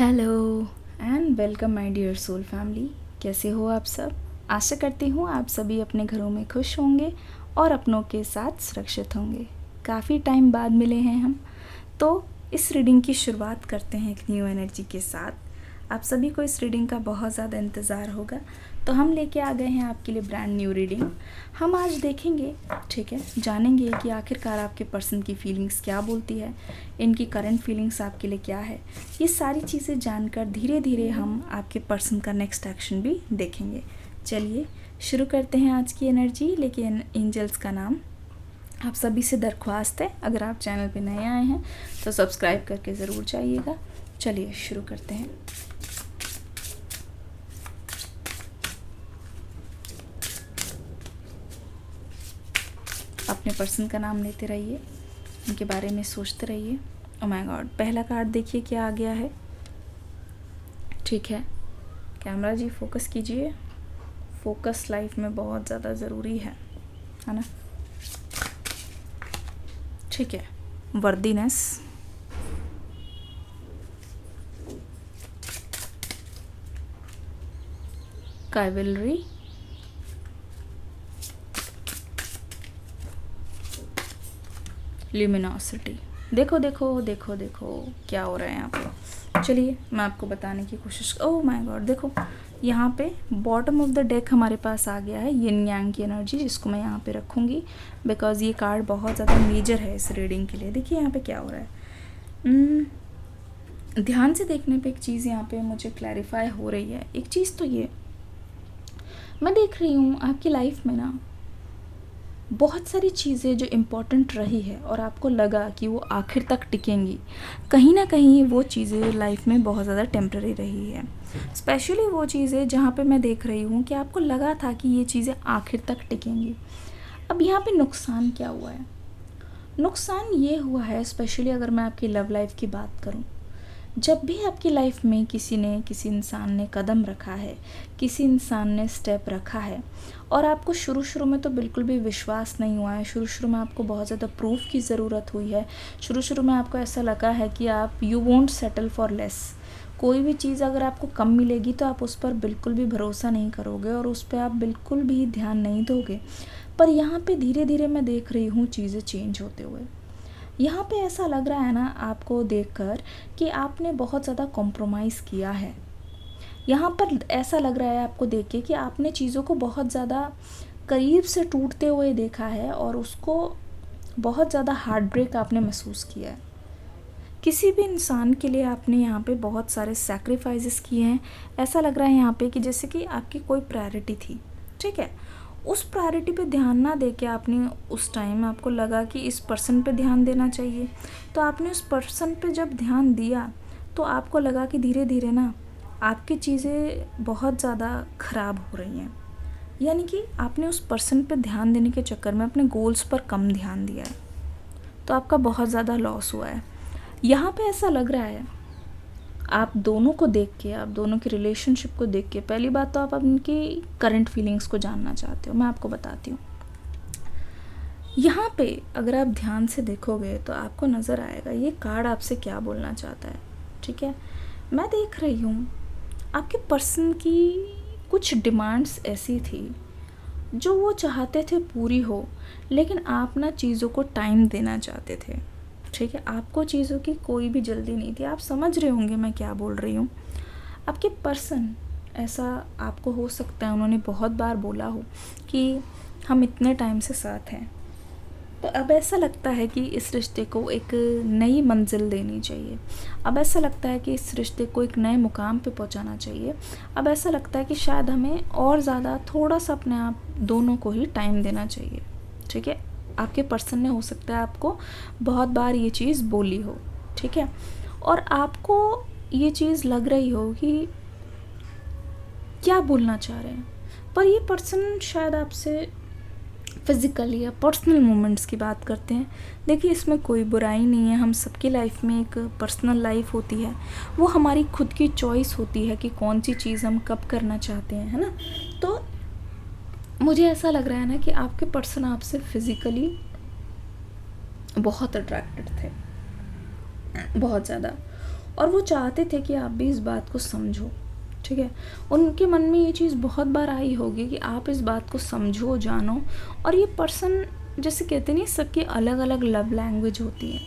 Hello and welcome my dear soul family. कैसे हो आप सब? आशा करती हूँ आप सभी अपने घरों में खुश होंगे और अपनों के साथ सुरक्षित होंगे। काफ़ी टाइम बाद मिले हैं हम, तो इस रीडिंग की शुरुआत करते हैं एक न्यू एनर्जी के साथ। आप सभी को इस रीडिंग का बहुत ज़्यादा इंतज़ार होगा, तो हम लेके आ गए हैं आपके लिए ब्रांड न्यू रीडिंग। हम आज देखेंगे, ठीक है, जानेंगे कि आखिरकार आपके पर्सन की फीलिंग्स क्या बोलती है, इनकी करंट फीलिंग्स आपके लिए क्या है। ये सारी चीज़ें जानकर धीरे धीरे हम आपके पर्सन का नेक्स्ट एक्शन भी देखेंगे। चलिए शुरू करते हैं आज की एनर्जी। लेकिन एंजल्स का नाम आप सभी से दरख्वास्त है, अगर आप चैनल पे नए आए हैं तो सब्सक्राइब करके ज़रूर जाइएगा। चलिए शुरू करते हैं। अपने पर्सन का नाम लेते रहिए, उनके बारे में सोचते रहिए। ओह माय गॉड, पहला कार्ड देखिए क्या आ गया है। ठीक है, कैमरा जी फोकस कीजिए। फोकस लाइफ में बहुत ज़्यादा ज़रूरी है ना। ठीक है, वर्दीनेस, काइवलरी, ल्यूमिनोसिटी। देखो देखो देखो देखो क्या हो रहा है यहाँ पे। चलिए मैं आपको बताने की कोशिश। ओह माय गॉड, देखो यहाँ पे बॉटम ऑफ द डेक हमारे पास आ गया है यिन यांग की एनर्जी, जिसको मैं यहाँ पे रखूँगी बिकॉज ये कार्ड बहुत ज़्यादा मेजर है इस रीडिंग के लिए। देखिए यहाँ पे क्या हो रहा है। ध्यान से देखने पे एक चीज़ यहाँ पे मुझे क्लैरिफाई हो रही है। एक चीज़ तो ये मैं देख रही हूँ आपकी लाइफ में ना बहुत सारी चीज़ें जो इम्पोर्टेंट रही है और आपको लगा कि वो आखिर तक टिकेंगी, कहीं ना कहीं वो चीज़ें लाइफ में बहुत ज़्यादा टेम्पररी रही है। स्पेशली वो चीज़ें जहाँ पे मैं देख रही हूँ कि आपको लगा था कि ये चीज़ें आखिर तक टिकेंगी। अब यहाँ पे नुकसान क्या हुआ है? नुकसान ये हुआ है, स्पेशली अगर मैं आपकी लव लाइफ की बात करूँ, जब भी आपकी लाइफ में किसी इंसान ने कदम रखा है, किसी इंसान ने स्टेप रखा है और आपको शुरू में तो बिल्कुल भी विश्वास नहीं हुआ है, शुरू में आपको बहुत ज़्यादा प्रूफ की ज़रूरत हुई है, शुरू में आपको ऐसा लगा है कि आप you won't settle for less. कोई भी चीज़ अगर आपको कम मिलेगी तो आप उस पर बिल्कुल भी भरोसा नहीं करोगे और उस पर आप बिल्कुल भी ध्यान नहीं दोगे। पर यहाँ पे धीरे धीरे मैं देख रही हूँ चीज़ें चेंज होते हुए। यहाँ पे ऐसा लग रहा है ना आपको देखकर कि आपने बहुत ज़्यादा कॉम्प्रोमाइज़ किया है। यहाँ पर ऐसा लग रहा है आपको देख के कि आपने चीज़ों को बहुत ज़्यादा करीब से टूटते हुए देखा है और उसको बहुत ज़्यादा हार्ट ब्रेक आपने महसूस किया है। किसी भी इंसान के लिए आपने यहाँ पे बहुत सारे सैक्रिफाइसेस किए हैं। ऐसा लग रहा है यहाँ पे कि जैसे कि आपकी कोई प्रायोरिटी थी, ठीक है, उस प्रायोरिटी पे ध्यान ना दे के आपने उस टाइम आपको लगा कि इस पर्सन पे ध्यान देना चाहिए, तो आपने उस पर्सन पे जब ध्यान दिया तो आपको लगा कि धीरे धीरे ना आपकी चीज़ें बहुत ज़्यादा ख़राब हो रही हैं। यानी कि आपने उस पर्सन पे ध्यान देने के चक्कर में अपने गोल्स पर कम ध्यान दिया है, तो आपका बहुत ज़्यादा लॉस हुआ है। यहाँ पे ऐसा लग रहा है आप दोनों को देख के, आप दोनों की रिलेशनशिप को देख के, पहली बात तो आप उनकी करंट फीलिंग्स को जानना चाहते हो। मैं आपको बताती हूँ, यहाँ पे अगर आप ध्यान से देखोगे तो आपको नज़र आएगा ये कार्ड आपसे क्या बोलना चाहता है। ठीक है, मैं देख रही हूँ आपके पर्सन की कुछ डिमांड्स ऐसी थी जो वो चाहते थे पूरी हो, लेकिन आप ना चीज़ों को टाइम देना चाहते थे। ठीक है, आपको चीज़ों की कोई भी जल्दी नहीं थी। आप समझ रहे होंगे मैं क्या बोल रही हूँ। आपके पर्सन, ऐसा आपको हो सकता है उन्होंने बहुत बार बोला हो कि हम इतने टाइम से साथ हैं, तो अब ऐसा लगता है कि इस रिश्ते को एक नई मंजिल देनी चाहिए। अब ऐसा लगता है कि इस रिश्ते को एक नए मुकाम पे पहुंचाना चाहिए। अब ऐसा लगता है कि शायद हमें और ज़्यादा थोड़ा सा अपने आप दोनों को ही टाइम देना चाहिए। ठीक है, आपके पर्सन ने हो सकता है आपको बहुत बार ये चीज़ बोली हो, ठीक है, और आपको ये चीज़ लग रही हो कि क्या बोलना चाह रहे हैं, पर ये पर्सन शायद आपसे फिज़िकली या पर्सनल मोमेंट्स की बात करते हैं। देखिए इसमें कोई बुराई नहीं है, हम सबकी लाइफ में एक पर्सनल लाइफ होती है, वो हमारी खुद की चॉइस होती है कि कौन सी चीज़ हम कब करना चाहते हैं, है ना। तो मुझे ऐसा लग रहा है ना कि आपके पर्सन आपसे फिज़िकली बहुत अट्रैक्टेड थे, बहुत ज़्यादा, और वो चाहते थे कि आप भी इस बात को समझो, ठीक है। उनके मन में ये चीज़ बहुत बार आई होगी कि आप इस बात को समझो, जानो। और ये पर्सन, जैसे कहते नहीं, सबकी अलग अलग लव लैंग्वेज होती है,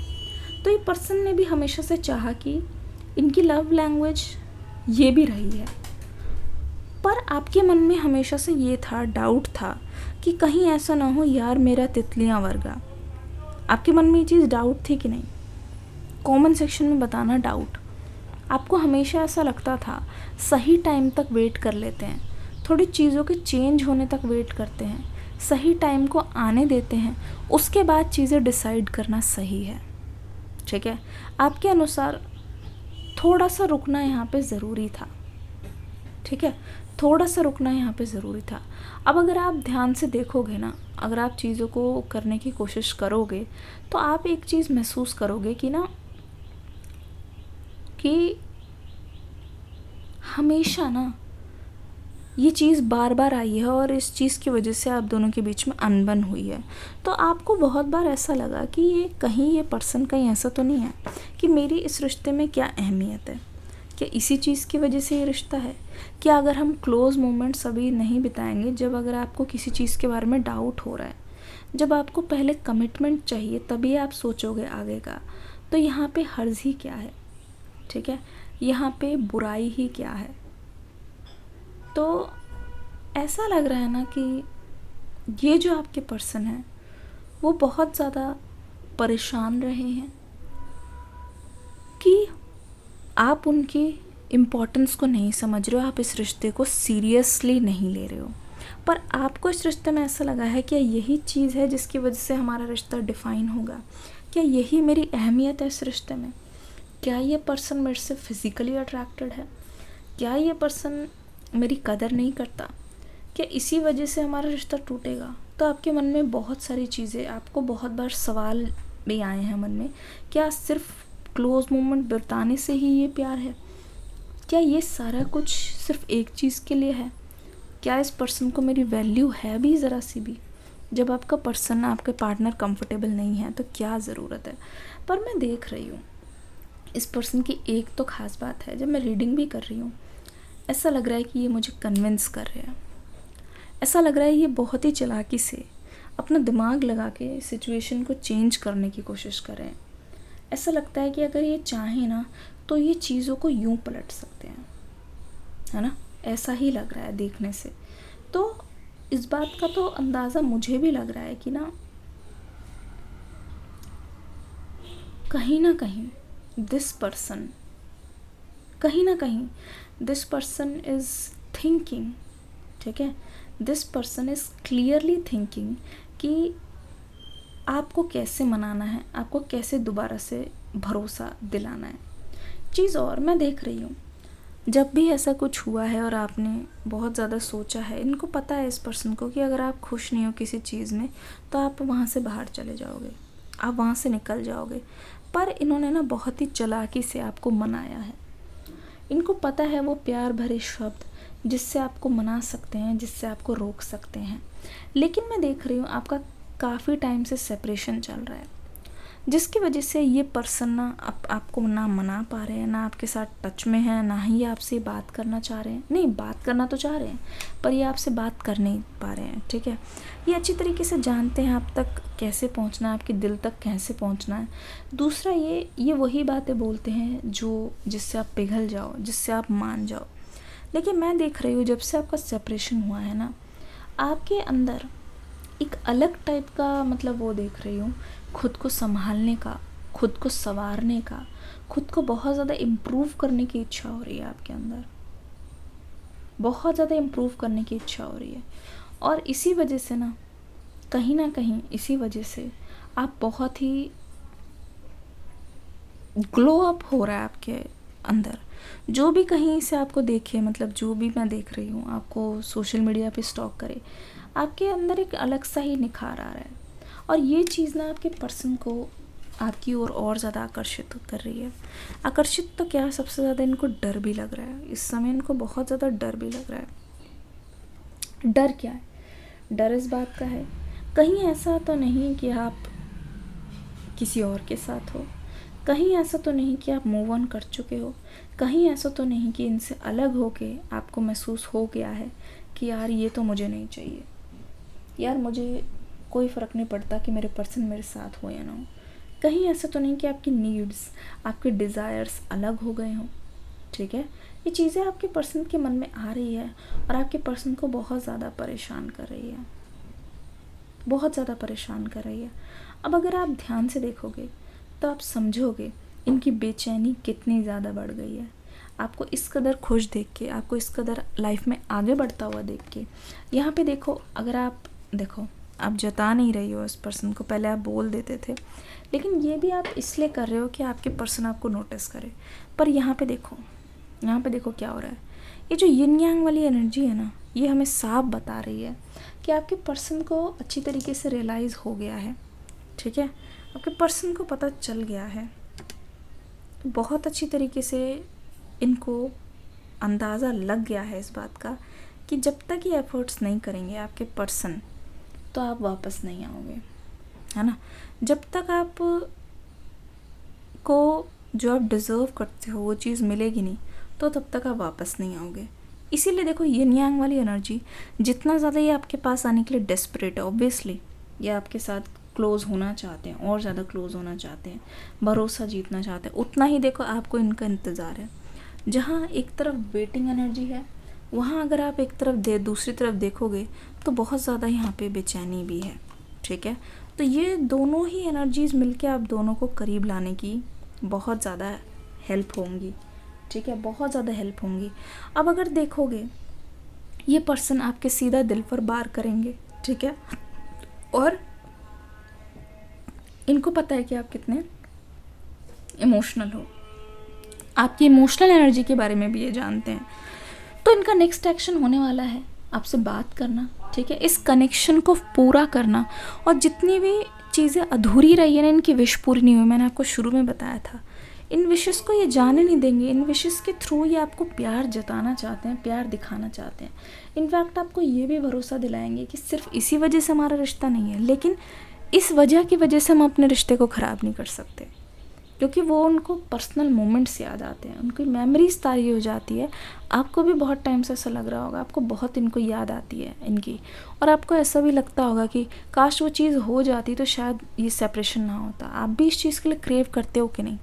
तो ये पर्सन ने भी हमेशा से चाहा कि इनकी लव लैंग्वेज ये भी रही है। पर आपके मन में हमेशा से ये था, डाउट था कि कहीं ऐसा ना हो यार मेरा तितलियां वर्गा। आपके मन में ये चीज़ डाउट थी कि नहीं? कमेंट सेक्शन में बताना डाउट। आपको हमेशा ऐसा लगता था सही टाइम तक वेट कर लेते हैं, थोड़ी चीज़ों के चेंज होने तक वेट करते हैं, सही टाइम को आने देते हैं, उसके बाद चीज़ें डिसाइड करना सही है, ठीक है। आपके अनुसार थोड़ा सा रुकना यहाँ पे ज़रूरी था, ठीक है, थोड़ा सा रुकना यहाँ पे ज़रूरी था। अब अगर आप ध्यान से देखोगे ना, अगर आप चीज़ों को करने की कोशिश करोगे, तो आप एक चीज़ महसूस करोगे कि ना, कि हमेशा ना ये चीज़ बार बार आई है और इस चीज़ की वजह से आप दोनों के बीच में अनबन हुई है। तो आपको बहुत बार ऐसा लगा कि ये पर्सन कहीं ऐसा तो नहीं है कि मेरी इस रिश्ते में क्या अहमियत है, क्या इसी चीज़ की वजह से ये रिश्ता है? क्या अगर हम क्लोज़ मोमेंट्स अभी नहीं बिताएंगे, जब अगर आपको किसी चीज़ के बारे में डाउट हो रहा है, जब आपको पहले कमिटमेंट चाहिए तभी आप सोचोगे आगे का, तो यहाँ पे हर्ज ही क्या है, ठीक है, यहाँ पे बुराई ही क्या है? तो ऐसा लग रहा है ना कि ये जो आपके पर्सन है वो बहुत ज़्यादा परेशान रहे हैं कि आप उनकी इम्पोर्टेंस को नहीं समझ रहे हो, आप इस रिश्ते को सीरियसली नहीं ले रहे हो। पर आपको इस रिश्ते में ऐसा लगा है कि यही चीज़ है जिसकी वजह से हमारा रिश्ता डिफ़ाइन होगा, क्या यही मेरी अहमियत है इस रिश्ते में? क्या ये पर्सन मेरे से फिज़िकली अट्रैक्टेड है? क्या ये पर्सन मेरी कदर नहीं करता? क्या इसी वजह से हमारा रिश्ता टूटेगा? तो आपके मन में बहुत सारी चीज़ें, आपको बहुत बार सवाल भी आए हैं मन में, क्या सिर्फ क्लोज मोमेंट बिताने से ही ये प्यार है? क्या ये सारा कुछ सिर्फ एक चीज़ के लिए है? क्या इस पर्सन को मेरी वैल्यू है भी ज़रा सी भी? जब आपका पर्सन, आपके पार्टनर कंफर्टेबल नहीं है तो क्या ज़रूरत है? पर मैं देख रही हूँ इस पर्सन की एक तो ख़ास बात है, जब मैं रीडिंग भी कर रही हूँ ऐसा लग रहा है कि ये मुझे कन्विंस कर रहे हैं, ऐसा लग रहा है ये बहुत ही चालाकी से अपना दिमाग लगा के सिचुएशन को चेंज करने की कोशिश कर रहे हैं। ऐसा लगता है कि अगर ये चाहें ना तो ये चीज़ों को यूं पलट सकते हैं, है ना? ऐसा ही लग रहा है देखने से। तो इस बात का तो अंदाज़ा मुझे भी लग रहा है कि ना कहीं दिस पर्सन, कहीं ना कहीं दिस पर्सन इज़ थिंकिंग, ठीक है, this person is clearly thinking कि आपको कैसे मनाना है, आपको कैसे दोबारा से भरोसा दिलाना है। चीज़ और मैं देख रही हूँ, जब भी ऐसा कुछ हुआ है और आपने बहुत ज़्यादा सोचा है, इनको पता है इस पर्सन को कि अगर आप खुश नहीं हो किसी चीज़ में तो आप वहाँ से बाहर चले जाओगे, आप वहाँ से निकल जाओगे। पर इन्होंने ना बहुत ही चालाकी से आपको मनाया है। इनको पता है वो प्यार भरे शब्द जिससे आपको मना सकते हैं, जिससे आपको रोक सकते हैं। लेकिन मैं देख रही हूँ आपका काफ़ी टाइम से सेपरेशन चल रहा है, जिसकी वजह से ये पर्सन ना आपको ना मना पा रहे हैं, ना आपके साथ टच में है, ना ही आपसे बात करना चाह रहे हैं। नहीं, बात करना तो चाह रहे हैं पर ये आपसे बात कर नहीं पा रहे हैं, ठीक है। ये अच्छी तरीके से जानते हैं आप तक कैसे पहुंचना है, आपके दिल तक कैसे पहुंचना है। दूसरा, ये वही बातें बोलते हैं जिससे आप पिघल जाओ, जिससे आप मान जाओ। लेकिन मैं देख रही हूँ जब से आपका सेपरेशन हुआ है ना, आपके अंदर एक अलग टाइप का, मतलब वो देख रही हूँ, खुद को संभालने का, खुद को संवारने का, खुद को बहुत ज़्यादा इम्प्रूव करने की इच्छा हो रही है आपके अंदर, बहुत ज़्यादा इम्प्रूव करने की इच्छा हो रही है। और इसी वजह से ना कहीं इसी वजह से आप बहुत ही ग्लो अप हो रहा है आपके अंदर। जो भी कहीं से आपको देखे, मतलब जो भी मैं देख रही हूँ, आपको सोशल मीडिया पे स्टॉक करे, आपके अंदर एक अलग सा ही निखार आ रहा है। और ये चीज़ ना आपके पर्सन को आपकी ओर और ज़्यादा आकर्षित कर रही है। आकर्षित तो क्या, सबसे ज़्यादा इनको डर भी लग रहा है इस समय, इनको बहुत ज़्यादा डर भी लग रहा है। डर क्या है? डर इस बात का है कहीं ऐसा तो नहीं कि आप किसी और के साथ हो, कहीं ऐसा तो नहीं कि आप मूव ऑन कर चुके हो, कहीं ऐसा तो नहीं कि इनसे अलग होके आपको महसूस हो गया है कि यार ये तो मुझे नहीं चाहिए, यार मुझे कोई फ़र्क नहीं पड़ता कि मेरे पर्सन मेरे साथ हो या ना हो। कहीं ऐसा तो नहीं कि आपकी नीड्स, आपके डिज़ायर्स अलग हो गए हों, ठीक है। ये चीज़ें आपके पर्सन के मन में आ रही है और आपके पर्सन को बहुत ज़्यादा परेशान कर रही है, बहुत ज़्यादा परेशान कर रही है। अब अगर आप ध्यान से देखोगे तो आप समझोगे इनकी बेचैनी कितनी ज़्यादा बढ़ गई है। आपको इस कदर खुश देख के, आपको इस कदर लाइफ में आगे बढ़ता हुआ देख के, यहाँ पे देखो, अगर आप देखो, आप जता नहीं रही हो इस पर्सन को, पहले आप बोल देते थे, लेकिन ये भी आप इसलिए कर रहे हो कि आपके पर्सन आपको नोटिस करे। पर यहाँ पे देखो, यहाँ पे देखो क्या हो रहा है। ये जो यिन यांग वाली एनर्जी है ना, ये हमें साफ बता रही है कि आपके पर्सन को अच्छी तरीके से रियलाइज़ हो गया है, ठीक है। आपके पर्सन को पता चल गया है, बहुत अच्छी तरीके से इनको अंदाज़ा लग गया है इस बात का कि जब तक ये एफ़र्ट्स नहीं करेंगे आपके पर्सन, तो आप वापस नहीं आओगे, है ना। जब तक आप को जो आप डिज़र्व करते हो वो चीज़ मिलेगी नहीं, तो तब तक आप वापस नहीं आओगे। इसीलिए देखो, यिन यांग वाली एनर्जी जितना ज़्यादा ये आपके पास आने के लिए डेस्परेट है, ऑब्वियसली ये आपके साथ क्लोज़ होना चाहते हैं, और ज़्यादा क्लोज़ होना चाहते हैं, भरोसा जीतना चाहते हैं, उतना ही देखो आपको इनका इंतज़ार है। जहाँ एक तरफ वेटिंग एनर्जी है, वहाँ अगर आप एक तरफ दूसरी तरफ देखोगे तो बहुत ज़्यादा यहाँ पे बेचैनी भी है, ठीक है। तो ये दोनों ही एनर्जीज़ मिलके आप दोनों को करीब लाने की बहुत ज़्यादा हेल्प होंगी, ठीक है, बहुत ज़्यादा हेल्प होंगी। अब अगर देखोगे, ये पर्सन आपके सीधा दिल पर वार करेंगे, ठीक है, और इनको पता है कि आप कितने इमोशनल हो, आपकी इमोशनल एनर्जी के बारे में भी ये जानते हैं। तो इनका नेक्स्ट एक्शन होने वाला है आपसे बात करना, ठीक है, इस कनेक्शन को पूरा करना। और जितनी भी चीज़ें अधूरी रही है ना, इनकी विश पूरी नहीं हुई, मैंने आपको शुरू में बताया था, इन विशेस को ये जाने नहीं देंगे। इन विशेस के थ्रू ये आपको प्यार जताना चाहते हैं, प्यार दिखाना चाहते हैं। इनफैक्ट आपको ये भी भरोसा दिलाएंगे कि सिर्फ इसी वजह से हमारा रिश्ता नहीं है, लेकिन इस वजह की वजह से हम अपने रिश्ते को ख़राब नहीं कर सकते, क्योंकि वो उनको पर्सनल मोमेंट्स याद आते हैं, उनकी मेमोरीज ताज़ी हो जाती है। आपको भी बहुत टाइम से ऐसा लग रहा होगा, आपको बहुत इनको याद आती है इनकी, और आपको ऐसा भी लगता होगा कि काश वो चीज़ हो जाती तो शायद ये सेपरेशन ना होता। आप भी इस चीज़ के लिए क्रेव करते हो कि नहीं?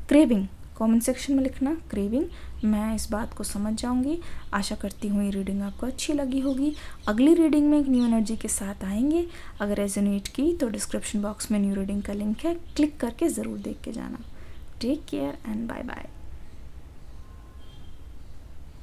क्रेविंग कमेंट सेक्शन में लिखना, क्रेविंग। मैं इस बात को समझ जाऊंगी। आशा करती हूँ ये रीडिंग आपको अच्छी लगी होगी। अगली रीडिंग में एक न्यू एनर्जी के साथ आएंगे। अगर रेजोनेट की तो डिस्क्रिप्शन बॉक्स में न्यू रीडिंग का लिंक है, क्लिक करके ज़रूर देख के जाना। Take care and bye bye.